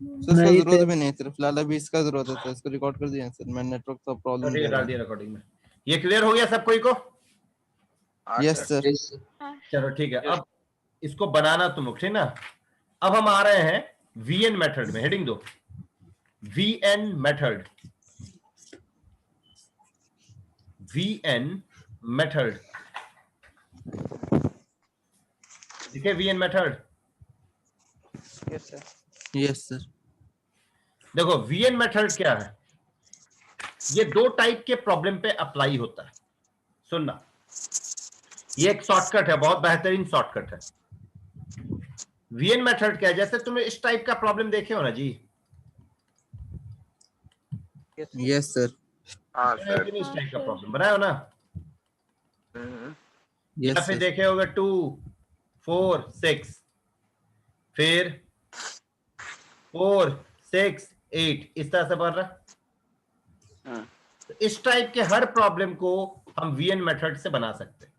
Sir इसका जरूरत भी नहीं है, सिर्फ फिलहाल अभी इसका जरूरत है सर, इसको रिकॉर्ड कर दिया सर, मैं नेटवर्क का प्रॉब्लम ठीक है, दे रहा डाल दिया रिकॉर्डिंग में। ये क्लियर हो गया सब कोई को? Yes sir. चलो ठीक है, अब इसको बनाना तुम लोग, ठीक ना। अब हम आ रहे हैं वीएन मेथड में, हेडिंग दो वीएन मेथड। वीएन मेथड देखिए, VN method. Yes sir. Yes sir. देखो वीएन मेथड क्या है, ये दो टाइप के प्रॉब्लम पे अप्लाई होता है। सुनना, ये एक शॉर्टकट है, बहुत बेहतरीन शॉर्टकट है। वीएन मेथड क्या है, जैसे तुमने इस टाइप का प्रॉब्लम देखे हो ना जी। Yes sir. हाँ सर। इस टाइप का प्रॉब्लम बनाया हो ना, या यस फिर सर। देखे होगे 2 4 6, फिर 4 6 8, इस तरह से बढ़ रहा। तो इस टाइप के हर प्रॉब्लम को हम वीएन मेथड से बना सकते हैं।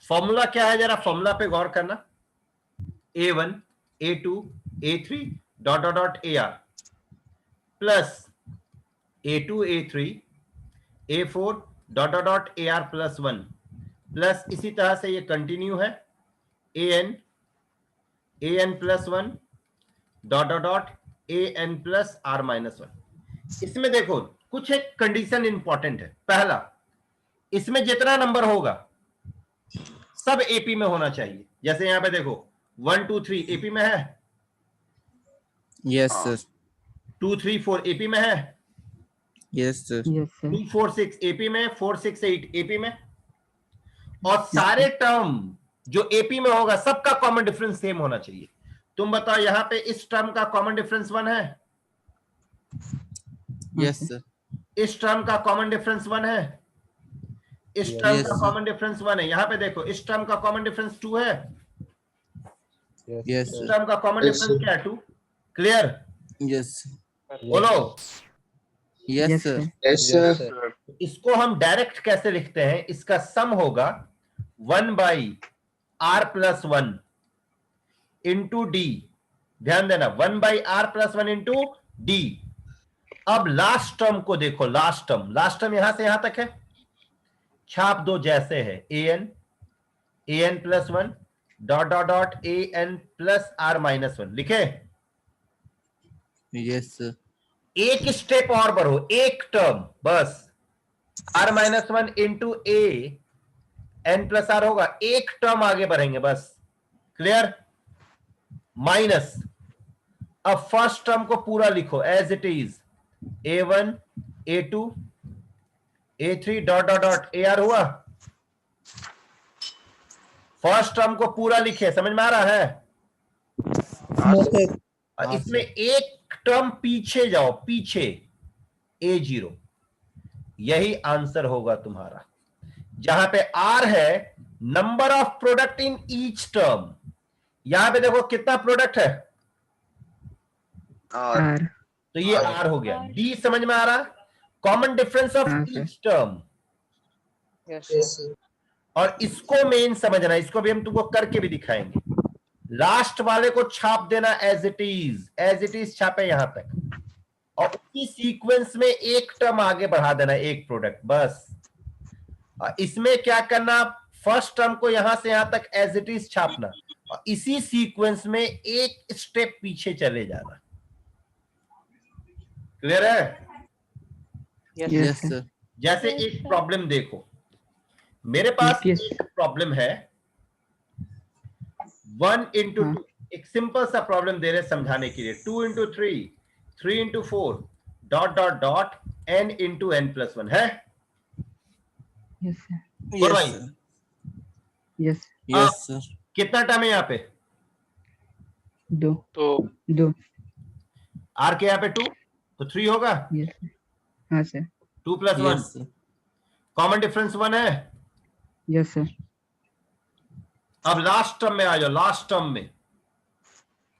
फॉर्मूला क्या है, जरा फॉर्मूला पे गौर करना। A1 A2 A3 dot dot dot AR plus A2 A3 A4 dot dot dot AR plus 1 plus इसी तरह से ये कंटिन्यू है AN plus 1 dot dot dot AN plus R minus 1। इसमें देखो कुछ एक कंडीशन इंपॉर्टेंट है। पहला, इसमें जितना नंबर होगा सब एपी में होना चाहिए। जैसे यहां पे देखो 1 2 3 एपी में है, यस सर। 2 3 4 एपी में है, यस सर। 2 4 6 एपी में, 4 6 8 एपी में। और सारे टर्म जो एपी में होगा सबका कॉमन डिफरेंस सेम होना चाहिए। तुम बताओ यहां पे इस टर्म का कॉमन डिफरेंस 1 है, यस सर। इस टर्म का कॉमन डिफरेंस 1 है, इस टर्म का कॉमन डिफरेंस 1 है। यहां पे देखो इस टर्म का कॉमन डिफरेंस 2 है, यस इस सर। टर्म का कॉमन डिफरेंस क्या है, 2। क्लियर? यस। बोलो। Yes sir. Yes sir. इसको हम डायरेक्ट कैसे लिखते हैं, इसका सम होगा 1/r प्लस 1 इंटू डी। ध्यान देना, 1/r प्लस 1 इंटू डी। अब लास्ट टर्म को देखो, लास्ट टर्म यहां से यहां तक है, छाप दो जैसे है, an plus 1 dot dot dot an plus r minus 1 लिखे। Yes sir. एक स्टेप और बढ़ो, एक टर्म बस, r minus 1 into a n plus r होगा, एक टर्म आगे बढ़ेंगे बस। क्लियर? माइनस, अब फर्स्ट टर्म को पूरा लिखो as it is, a1 a2 a3 dot dot dot ar हुआ। फर्स्ट टर्म को पूरा लिखे, समझ में आ रहा है? इसमें एक टर्म पीछे जाओ, पीछे a0, यही आंसर होगा तुम्हारा। जहां पे r है number of product in each term, यहां पे देखो कितना प्रोडक्ट है, और तो ये r हो गया। d समझ में आ रहा? Common difference of each term. और इसको मेन समझना, इसको भी हम तुमको करके भी दिखाएंगे। लास्ट वाले को छाप देना एज इट इज छापे यहां तक, और उसी सीक्वेंस में एक टर्म आगे बढ़ा देना, एक प्रोडक्ट बस। इसमें क्या करना, फर्स्ट टर्म को यहां से यहां तक एज इट इज छापना, और इसी सीक्वेंस में एक स्टेप पीछे चले जाना। क्लियर है? Yes sir. जैसे एक प्रॉब्लम देखो, मेरे पास एक प्रॉब्लम है 1 इंटू 2, एक सिंपल सा प्रॉब्लम दे रहे समझाने के लिए। 2 into 3 3 into 4 dot dot dot n into n plus 1 है। बोल भाई। Yes sir. कितना टर्म है यहाँ पे? 2 r के यहाँ पे 2, तो 3 होगा। हाँ सर। 2 प्लस 1, कॉमन डिफरेंस 1 है। Yes sir. अब लास्ट टर्म में आ जाओ, लास्ट टर्म में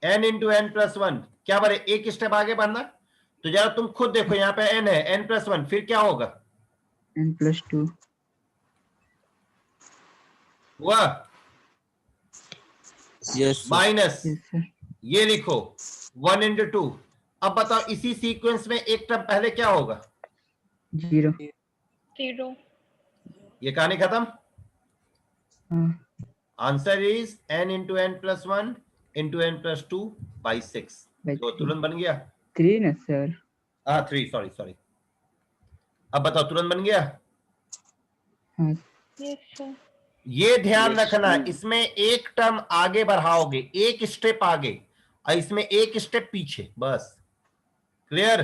n इंटू n प्लस 1, क्या बारे एक स्टेप आगे बढ़ना। तो जरा तुम खुद देखो, यहाँ पे n है, n प्लस 1, फिर क्या होगा, n प्लस 2 हुआ। यस माइनस, ये लिखो 1 into 2। अब बताओ इसी सीक्वेंस में एक टर्म पहले क्या होगा? 0 0 ये कहानी खत्म। हाँ answer is n into n plus 1 into n plus 2 by 6। by तो 3 तुरंत बन गया। 3 ना सर। 3 सॉरी। अब बताओ तुरंत बन गया। हाँ yes sir ये ध्यान Yes, रखना, sir. इसमें एक टर्म आगे बढ़ाओगे, एक स्टेप आगे और इसमें एक स्टेप पीछे, बस। क्लियर?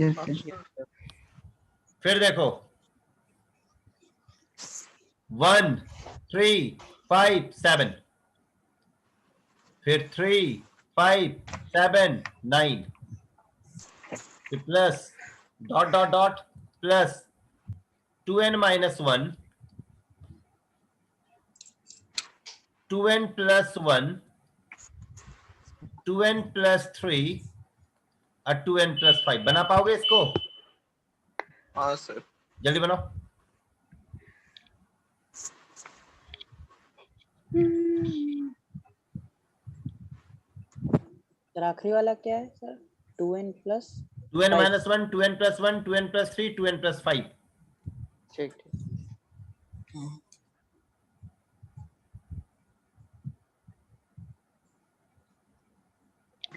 यस हाँ, सर। sir. फिर देखो 1 3 5 7, फिर 3 5 7 9, फिर plus dot dot dot plus 2n minus 1, 2n plus 1, 2n plus 3 और 2n plus 5। बना पाओगे इसको? हाँ सर। जल्दी बनाओ। सर आखिरी वाला क्या है sir? 2n plus 2n 5। minus 1, 2n plus 1, 2n plus 3, 2n plus 5। ठीक।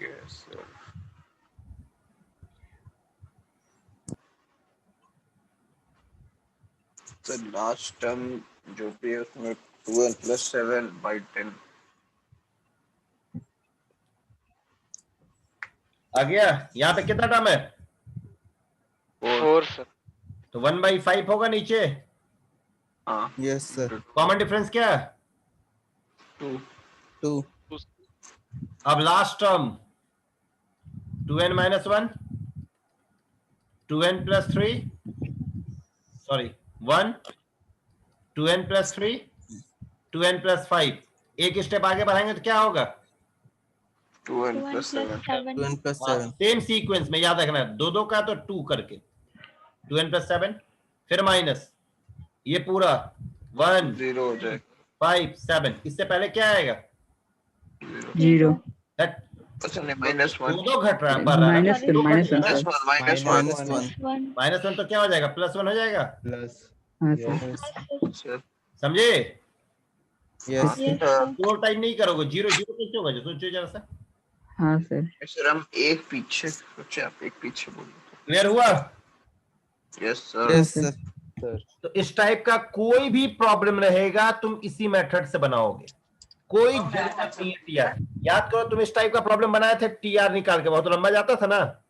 Yes, sir. Sir last term जो भी है उसमें 2n plus 7 by 10। आ गया? यहाँ पे कितना टर्म है? 4 सर। तो 1/5 होगा नीचे। हाँ Yes, sir. कॉमन डिफरेंस क्या है? 2। 2. अब last term 2n minus 1, 2n plus 3, sorry 1, 2n plus 3, 2n plus 5। एक स्टेप आगे बढ़ाएंगे तो क्या होगा? 2n 2n plus 7। 7 2n plus हाँ, 7. सेम सीक्वेंस में याद रखना है, दो दो का तो 2 करके 2n plus 7, फिर माइनस ये पूरा 1 0 हो जाएगा। 5 7। इससे पहले क्या आएगा? 0 That- अच्छा नहीं -1। दो दो घट रहा है, बढ़ रहा है ना? माइनस दो घट माइनस गया ना? -1 Minus 1. 1 -1 तो क्या हो जाएगा? +1 हो जाएगा। हाँ सर। Yes. सर। समझे? Yes. yes हाँ sir दो टाइम नहीं करोगे, 0 0 कैसे होगा? जो सोचो जरा सा। हाँ सर। सर हम एक पीछे सोचे, आप एक पीछे बोलिए। क्लियर हुआ? Yes sir. Yes, sir. तो इस टाइप का कोई भी प्रॉब्लम रहेगा तुम इसी मेथड से बनाओगे, कोई जरूरत नहीं है टीआर। याद करो तुम इस टाइप का प्रॉब्लम बनाए थे, टीआर निकाल के बहुत लंबा जाता था ना। हाँ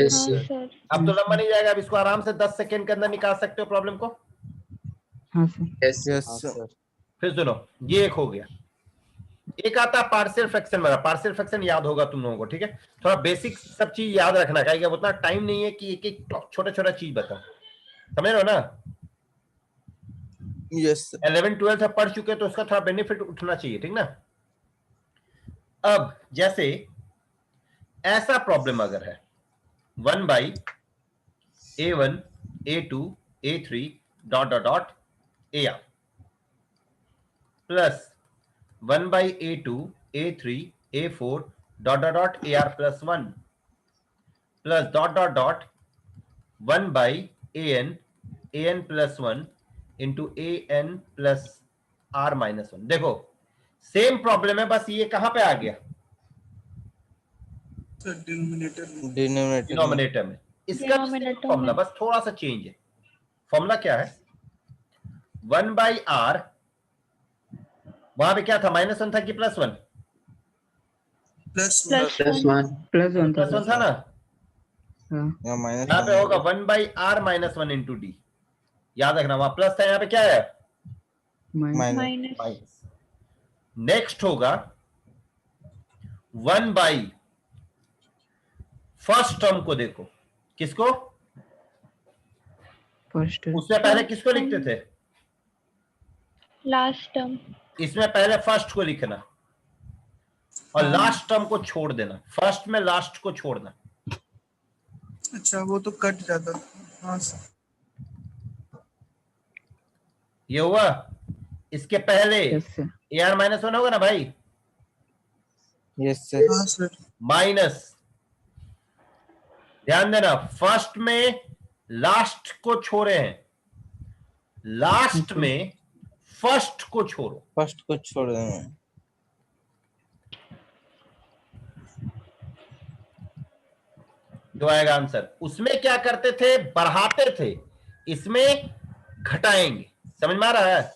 सर अब तो लंबा नहीं जाएगा, अब इसको आराम से 10 सेकंड के अंदर निकाल सकते हो प्रॉब्लम को। हाँ सर। Yes, sir. फिर सुनो, ये एक हो गया। एक आता पार्शियल फ्रैक्शन वाला। पार्शियल फ्रैक्शन याद होगा तुम लोगों को, ठीक है? थोड़ा बेसिक सब चीज याद रखना, क्या उतना टाइम नहीं है कि एक एक छोटा छोटा चीज बताओ। समझ रहे हो ना? Yes, sir. 11 12 पढ़ चुके तो उसका थोड़ा बेनिफिट उठना चाहिए, ठीक ना? अब जैसे ऐसा प्रॉब्लम अगर है 1/a1 a2 a3 dot dot dot ar plus 1/a2 a3 a4 dot dot dot ar plus 1 plus dot dot dot 1/an an plus 1 into an plus r minus 1। देखो सेम प्रॉब्लम है, बस ये कहां पे आ गया? Denominator. Denominator में। इसका Denominator formula में। बस थोड़ा सा चेंज है। फॉर्मूला क्या है? 1/r, वहां पे क्या था? -1 था कि +1? plus plus 1 1। +1 था +1 था ना? हाँ Yeah, minus यहाँ पे 1. होगा 1/r minus 1 into d। याद रखना, वहां प्लस था, यहाँ पे क्या है? Minus Minus. minus नेक्स्ट होगा 1/ फर्स्ट टर्म को देखो, किसको? फर्स्ट उससे पहले किसको लिखते थे? last term इसमें पहले फर्स्ट को लिखना और लास्ट टर्म को छोड़ देना। फर्स्ट में लास्ट को छोड़ना। अच्छा वो तो कट जाता था। हाँ सर। ये हुआ। इसके पहले यस सर। ar -1 होगा ना भाई? Yes sir. हाँ सर। माइनस, ध्यान देना, फर्स्ट में लास्ट को छोड़े हैं, लास्ट में फर्स्ट को छोड़ो, फर्स्ट को छोड़ दें। जो आएगा आंसर। उसमें क्या करते थे, बढ़ाते थे, इसमें घटाएंगे। समझ में आ रहा है?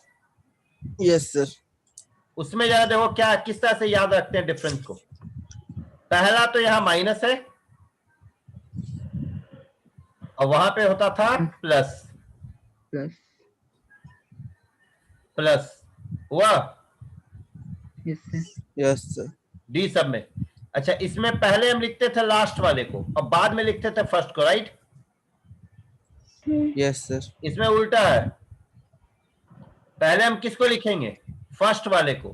Yes sir. उसमें जरा देखो क्या, किस तरह से याद रखते हैं डिफरेंस को। पहला तो यहां माइनस है और वहां पे होता था प्लस, प्लस। प्लस हुआ yes sir. Yes sir. D सब में। अच्छा, इसमें पहले हम लिखते थे लास्ट वाले को और बाद में लिखते थे फर्स्ट को, राइट? Yes sir. इसमें उल्टा है, पहले हम किसको लिखेंगे, फर्स्ट वाले को,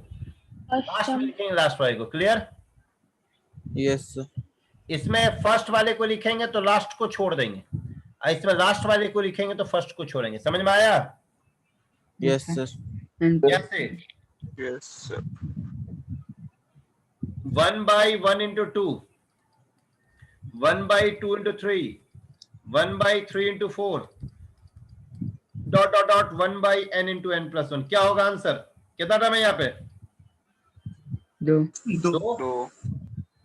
लास्ट में लिखेंगे लास्ट वाले को। क्लियर? Yes sir. इसमें फर्स्ट वाले को लिखेंगे तो लास्ट को छोड़ देंगे, और इसमें लास्ट वाले को लिखेंगे तो फर्स्ट को छोड़ेंगे। समझ में आया? Yes sir. कैसे? Yes sir. 1/1 into 2, 1/2 into 3, 1/3 into 4, dot dot dot 1/n into n plus 1। क्या होगा आंसर? कितना टर्म है यहाँ पे? 2। दो।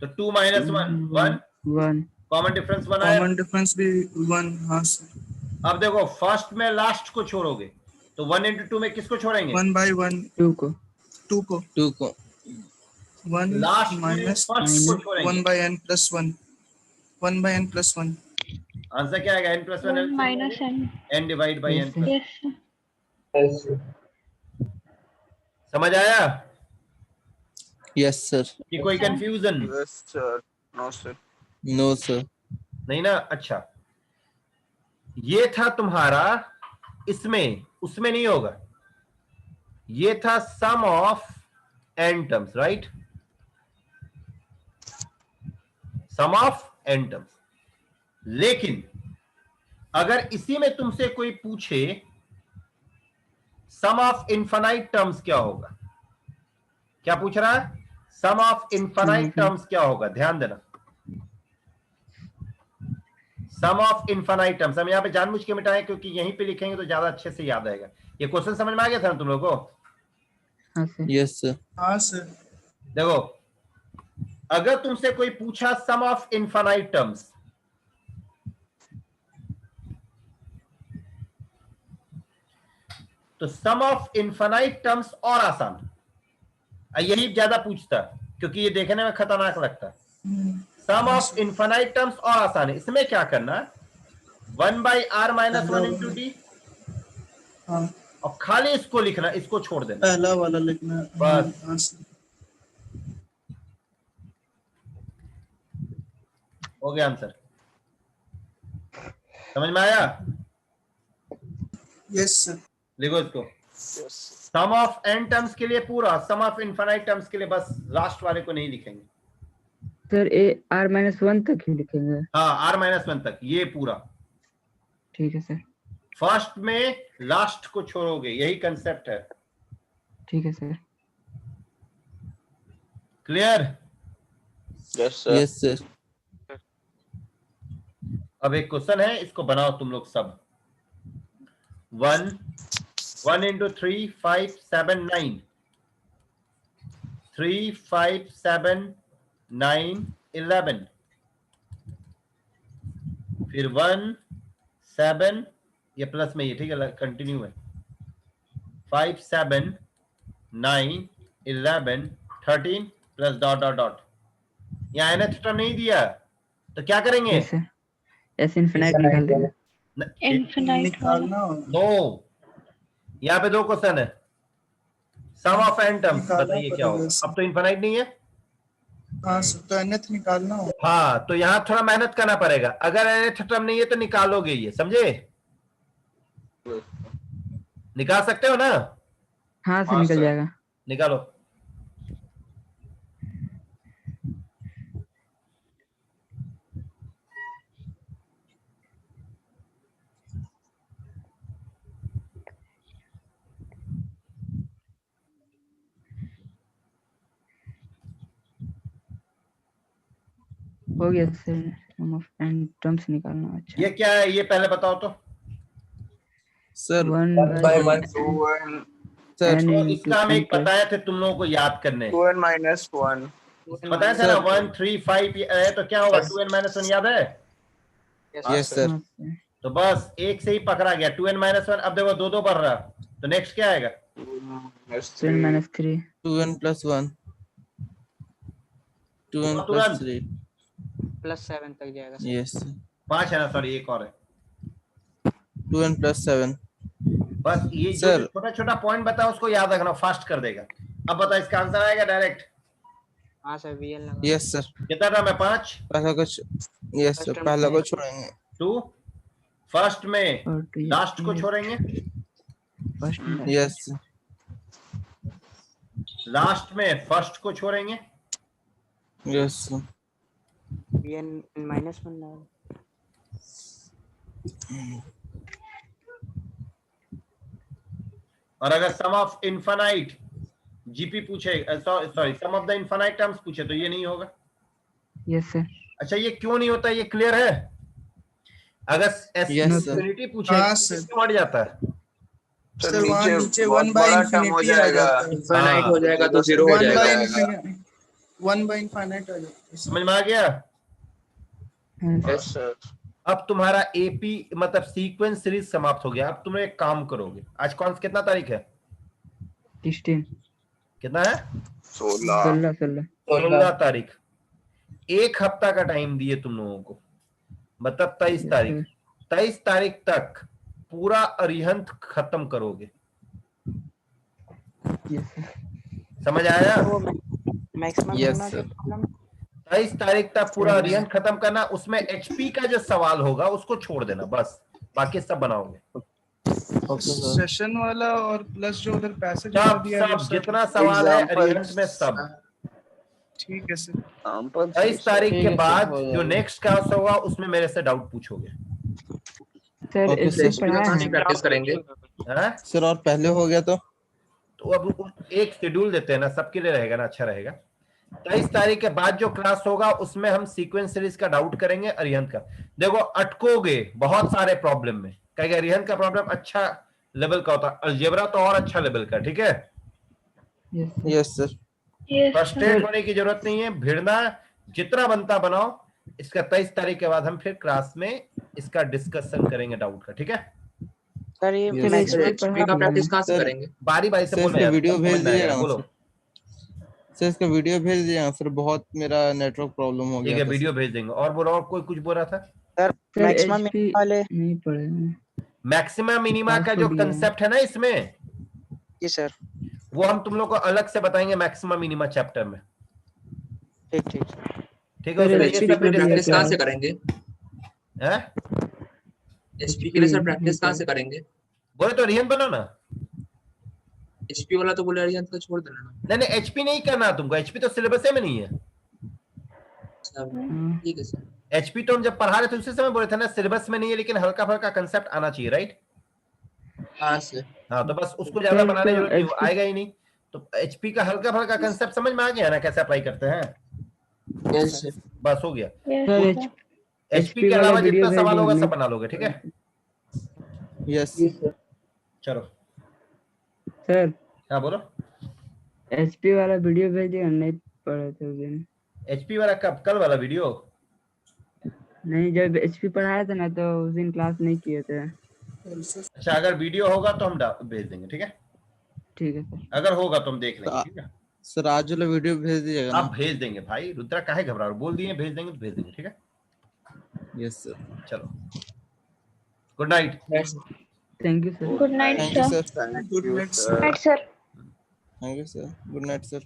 तो 2 minus 1, 1, 1। कॉमन डिफरेंस 1 आया। कॉमन डिफरेंस भी 1। हाँ सर। अब देखो, फर्स्ट में लास्ट को छोड़ोगे तो 1 into 2 में किसको छोड़ेंगे? 1/1 2 को। 2 को। 2 को। 1 लास्ट में माइनस फर्स्ट को छोड़ेंगे। 1/n plus 1। 1/n plus 1। Answer क्या आएगा? n plus 1 1 minus n। n divide by n plus। Yes sir। समझ आया यस सर। कि कोई confusion? Yes sir. No sir. No sir. नहीं ना? अच्छा, ये था तुम्हारा, इसमें, उसमें नहीं होगा। ये था sum of n terms, right? Sum of n terms. लेकिन अगर इसी में तुमसे कोई पूछे सम ऑफ इनफाइनाइट टर्म्स क्या होगा, क्या पूछ रहा है? सम ऑफ इनफाइनाइट टर्म्स क्या होगा? ध्यान देना, सम ऑफ इनफाइनाइट टर्म्स हम यहां पे जानबूझ के मिटाए क्योंकि यहीं पे लिखेंगे तो ज्यादा अच्छे से याद आएगा। ये क्वेश्चन समझ में आ गया था ना तुम लोगों को? हाँ सर। Yes sir. हाँ सर। देखो, अगर तुमसे कोई पूछा सम ऑफ इनफाइनाइट टर्म्स, तो सम ऑफ इनफाइनाइट टर्म्स और आसान, यही ज्यादा पूछता क्योंकि ये देखने में खतरनाक लगता है। सम ऑफ इनफाइनाइट टर्म्स और आसान है। इसमें क्या करना, 1/r minus 1 into d, हाँ और खाली इसको लिखना, इसको छोड़ देना, पहला वाला लिखना। बस। हाँ सर। हो गया आंसर। समझ में आया? Yes sir. लिखो इसको। Yes. Sum of n terms के लिए पूरा, सम ऑफ इनफाइनाइट टर्म्स के लिए बस लास्ट वाले को नहीं लिखेंगे। सर r-1 तक ही लिखेंगे? हाँ, r-1 तक, ये पूरा। ठीक है सर। फर्स्ट में लास्ट को छोड़ोगे, यही कंसेप्ट है। ठीक है sir. Clear? Yes sir. Yes sir. अब एक क्वेश्चन है, इसको बनाओ तुम लोग सब। 1 into 3 5 7 9, 3 5 7 9 11, फिर 1 7, ये प्लस में, ये ठीक है, कंटिन्यू है। 5 7 9 11 13 प्लस डॉट डॉट डॉट। यहाँ nth टर्म नहीं दिया तो क्या करेंगे? Yes sir. एस इनफिनाइट निकाल देंगे। Infinite निकालना। नो, यहाँ पे दो क्वेश्चन है। सम ऑफ n टर्म्स निकालना बताइए क्या होगा? पड़ेगा। अब तो इनफाइनाइट नहीं है। हाँ सर, तो nth निकालना हो। हाँ, तो यहाँ थोड़ा मेहनत करना पड़ेगा। अगर nth टर्म नहीं है तो निकालोगे, ये समझे? निकाल सकते हो ना? हाँ सर, हाँ, निकल सर। जाएगा। निकालो। हो गया sir, sum of n terms निकालना। अच्छा ये क्या है, ये पहले बताओ तो। Sir 1 by by 1 2n sir n तो into इसका हम n एक plus बताए थे तुम लोगों को याद करने, 2n minus 1 बताया था ना, सर 1 3 5 है, तो क्या होगा 2n-1 याद है? यस सर हाँ सर, तो बस एक से ही पकड़ा गया 2n-1। अब देखो दो दो बढ़ रहा, तो नेक्स्ट क्या आएगा? 2 2n minus 3 2n plus 1 2n plus तुरंत 3 +7 तक जाएगा सर। यस 5 है ना, सॉरी एक और है। 2n plus 7 बस ये जो सर छोटा छोटा पॉइंट बताओ उसको याद रखना, फास्ट कर देगा। अब बता, इसका आंसर आएगा डायरेक्ट। हाँ सर, VL लगा। यस सर कितना था? मैं 5 पहला कुछ यस सर पहला को छोड़ेंगे 2 फर्स्ट में और 2 लास्ट को छोड़ेंगे, फर्स्ट में यस लास्ट में फर्स्ट को छोड़ेंगे, यस VN -1 लगा। और अगर सम ऑफ इनफाइनाइट जीपी पूछे, sorry sum of the infinite terms पूछे तो ये नहीं होगा। Yes sir. अच्छा ये क्यों नहीं होता, ये क्लियर है? अगर Yes, sir. इंफिनिटी पूछे हाँ, तो sir. क्यों बढ़ जाता है? सर वहाँ नीचे बहुत 1 by बड़ा टर्म हो infinity आ जाएगा, जाता है। इनफाइनाइट हाँ। हो जाएगा तो 0 हो 1 by जाएगा। infinity 1 by infinite आ जाता है। समझ में आ गया? Yes sir. अब तुम्हारा एपी मतलब सीक्वेंस सीरीज समाप्त हो गया। अब तुम एक काम करोगे, आज कौन कितना तारीख है? 16 कितना है? 16 16 तारीख। एक हफ्ता का टाइम दिए तुम लोगों को, मतलब 23 Yes, तारीख। sir. 23 तारीख तक पूरा अरिहंत खत्म करोगे। Yes sir. समझ आया? वो मैक्सिमम Yes, मिनिमम sir. की प्रॉब्लम। 23 तारीख तक पूरा अरिहंत खत्म करना। उसमें एचपी का जो सवाल होगा उसको छोड़ देना, बस बाकी सब बनाओगे। ओके सर सेशन वाला और प्लस जो उधर पैसेज वाला सब दिया गया सब सब। जितना सवाल है Examples. अरिहंत में सब। ठीक है सर। 23 तारीख ठीक के है सर, बाद हो जो जाएगा। नेक्स्ट क्लास होगा उसमें मेरे से डाउट पूछोगे। सर Okay, इससे sir. पढ़ाया है। प्रैक्टिस करेंगे। हाँ? सर और पहले हो गया तो अब एक शेड्यूल देते हैं ना, सबके लिए रहेगा ना, अच्छा रहेगा। 23 तारीख के बाद जो क्लास होगा उसमें हम सीक्वेंस सीरीज का डाउट करेंगे अरिहंत का। देखो अटकोगे बहुत सारे प्रॉब्लम में, कहेंगे अरिहंत का प्रॉब्लम अच्छा लेवल का होता है, अलजेब्रा तो और अच्छा लेवल का। ठीक है, yes sir. Yes sir Yes, sir. Frustrate होने की जरूरत नहीं है, भिड़ना जितना बनता बनाओ। इसका 23 तारीख के बाद हम फिर क्लास में इसका डिस्कशन करेंगे डाउट का। ठीक है, सर ये Yes, sir sir. HP maximum पढ़ा का प्रैक्टिस दिया। कहाँ से सर करेंगे? बारी बारी से सर बोलना इसका यार, वीडियो तब भेज समझ में आएगा। दीजिएगा ना बोलो। सर इसका वीडियो भेज दीजिएगा सर, बहुत मेरा नेटवर्क प्रॉब्लम हो ठीक गया है, था वीडियो सर। भेज देंगे। और बोलो, और कोई कुछ बोल रहा था? सर सर मैक्सिमम एचपी वाले। नहीं पढ़े हैं। मैक्सिमम मिनिमा का Class जो को दिया है। कंसेप्ट है ना इसमें, जी सर। वो हम तुम लोग को अलग से बताएंगे मैक्सिमम मिनिमा चैप्टर में। ठीक ठीक। ठीक है, सर उसमें ये एचपी सब भी को दिया प्रैक्टिस कहाँ क्लास। से करेंगे? है। एचपी के लिए सर प्रैक्टिस कहाँ से करेंगे? बोले तो रिहन बनो ना। एचपी वाला तो बोले अरिहंत का छोड़ देना। नहीं नहीं, एचपी नहीं करना तुमको, एचपी तो सिलेबस में नहीं है। अच्छा, हाँ। ठीक है सर। एचपी तो हम जब पढ़ा रहे थे उसी समय बोले थे ना, सिलेबस में नहीं है, लेकिन हल्का फल्का कंसेप्ट आना चाहिए। राइट? हाँ सर। हाँ, तो बस उसको ज्यादा सर, बनाने की तो जरूरत नहीं, वो HP आएगा ही नहीं। तो एचपी का हल्का फल्का कंसेप्ट समझ में आ गया ना, कैसे अप्लाई करते हैं। Yes sir. बस हो गया। Yes, sir sir. HP HP के वाला अलावा वीडियो जितना भेज सवाल होगा दीजिए। सब बना लोगे। ठीक है, यस चलो। सर हाँ बोलो। एचपी वाला वीडियो भेजिएगा, नहीं पढ़े थे उस दिन। एचपी वाला कब? कल वाला वीडियो? नहीं, जब एचपी पढ़ाया था ना तो उस दिन क्लास नहीं किए थे। अच्छा, अगर वीडियो होगा तो हम भेज देंगे। ठीक है, ठीक है सर। अगर होगा तो हम देख लेंगे। ठीक है, सर आज वाला वीडियो भेज दीजिएगा आप ना। भेज देंगे भाई, रुद्रा काहे घबरा रहे हो? बोल दिए भेज देंगे तो भेज देंगे। ठीक है, यस सर चलो, good night. Thank you sir. Good night, thank you sir. Sir thank Good you night, sir. Night, sir. Thank you sir good night sir.